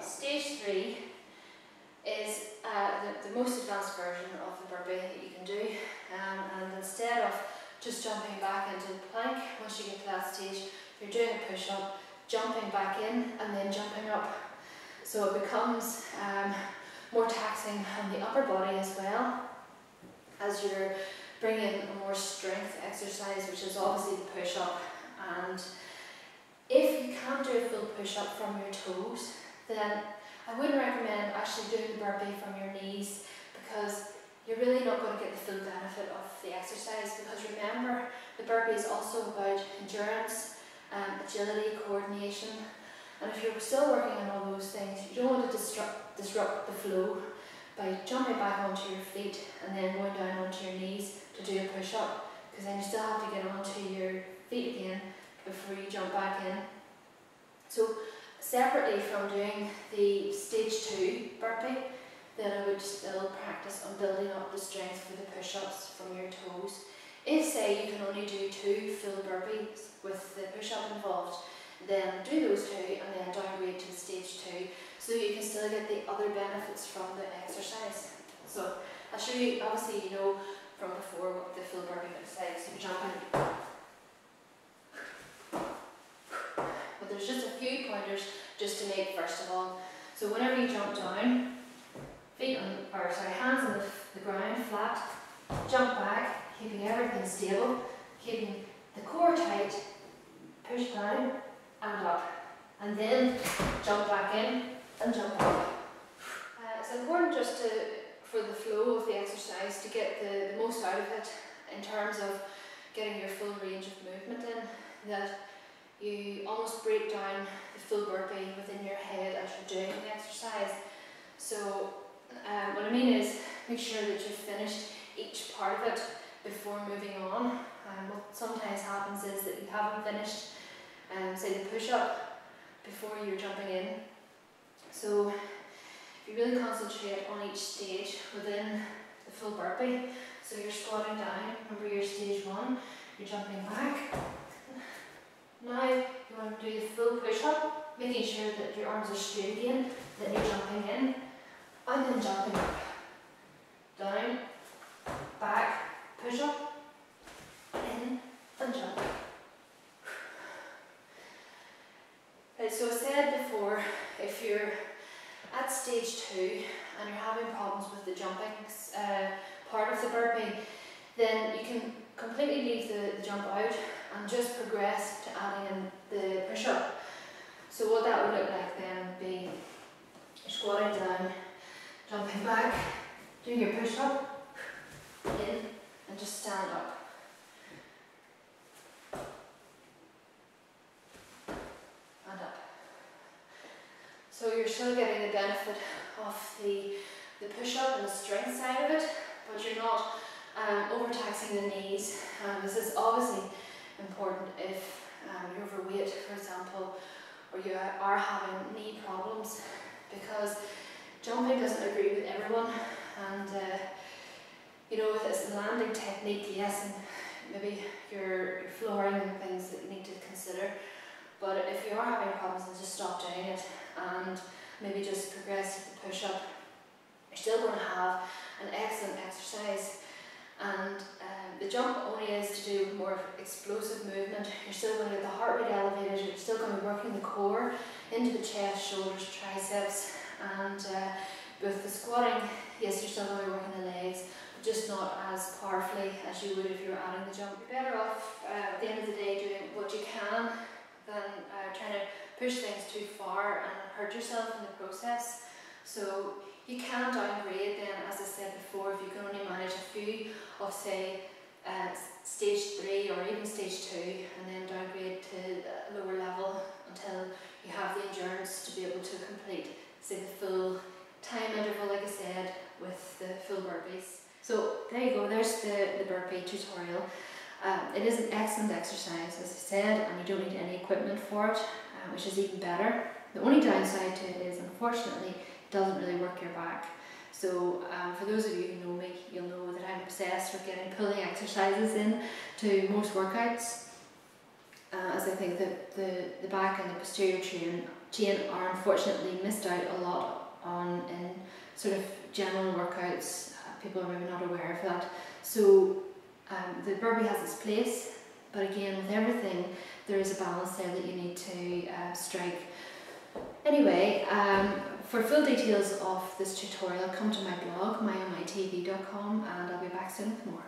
Stage 3 is the most advanced version of the burpee that you can do, and instead of just jumping back into the plank, once you get to that stage, you're doing a push-up, jumping back in and then jumping up. So it becomes more taxing on the upper body as well, as you're bringing a more strength exercise, which is obviously the push-up. And if you can't do a full push-up from your toes, then I wouldn't recommend actually doing the burpee from your knees, because you're really not going to get the full benefit of the exercise. Because remember, the burpee is also about endurance, agility, coordination, and if you're still working on all those things, you don't want to disrupt the flow by jumping back onto your feet and then going down onto your knees to do a push-up, because then you still have to get onto your feet again before you jump back in. So separately from doing the stage 2 burpee, then I would still practice on building up the strength for the push-ups from your toes. If, say, you can only do 2 full burpees with the push-up involved, then do those 2 and then downgrade to the stage 2, so you can still get the other benefits from the exercise. So I'll show you, obviously you know from before what the full burpee looks like. So you jump in. But there's just a few pointers just to make first of all. So whenever you jump down, hands on the ground flat, jump back, keeping everything stable, keeping the core tight, push down and up, and then jump back in and jump up. It's important just for the flow of the exercise to get the most out of it in terms of getting your full range of movement in, that you almost break down the full burpee within your head as you're doing the exercise. So what I mean is, make sure that you've finished each part of it before moving on. What sometimes happens is that you haven't finished, say, the push-up before you're jumping in. So if you really concentrate on each stage within the full burpee, so you're squatting down, remember your stage 1, you're jumping back. Now you want to do the full push-up, making sure that your arms are straight again, then you're jumping in, and then jumping up, down, back, push up, in, and jump. Right, so I said before, if you're at stage 2 and you're having problems with the jumping part of the burpee, then you can completely leave the jump out and just progress to adding in the push-up. So what that would look like then would be you're squatting down, jumping back, doing your push-up, in, and just stand up. And up. So you're still getting the benefit of the push-up and the strength side of it, but you're not overtaxing the knees. This is obviously important if you're overweight, for example, or you are having knee problems, because jumping doesn't agree with everyone, and you know, it's a landing technique, yes, and maybe your flooring and things that you need to consider, but if you are having problems, then just stop doing it and maybe just progress to the push-up. You're still going to have an excellent exercise, and the jump only is to do more explosive movement. You're still going to get the heart rate elevated, you're still going to be working the core into the chest, shoulders, triceps, and with the squatting, yes, you're still going to be working the legs, but just not as powerfully as you would if you were adding the jump. You're better off at the end of the day doing what you can than trying to push things too far and hurt yourself in the process. So you can downgrade then, as I said before, if you can only manage a few of, say, stage 3 or even stage 2, and then downgrade to a lower level until you have the endurance to be able to complete, say, the full time interval, like I said, with the full burpees. So there you go, there's the burpee tutorial. It is an excellent exercise, as I said, and you don't need any equipment for it, which is even better. The only downside to it is, unfortunately, it doesn't really work your back. So for those of you who know me, you'll know that I'm obsessed with getting pulling exercises in to most workouts, as I think that the back and the posterior Jane are unfortunately missed out a lot on in sort of general workouts. People are maybe not aware of that. So the burpee has its place, but again, with everything, there is a balance there that you need to strike. Anyway, for full details of this tutorial, come to my blog, myomitv.com, and I'll be back soon with more.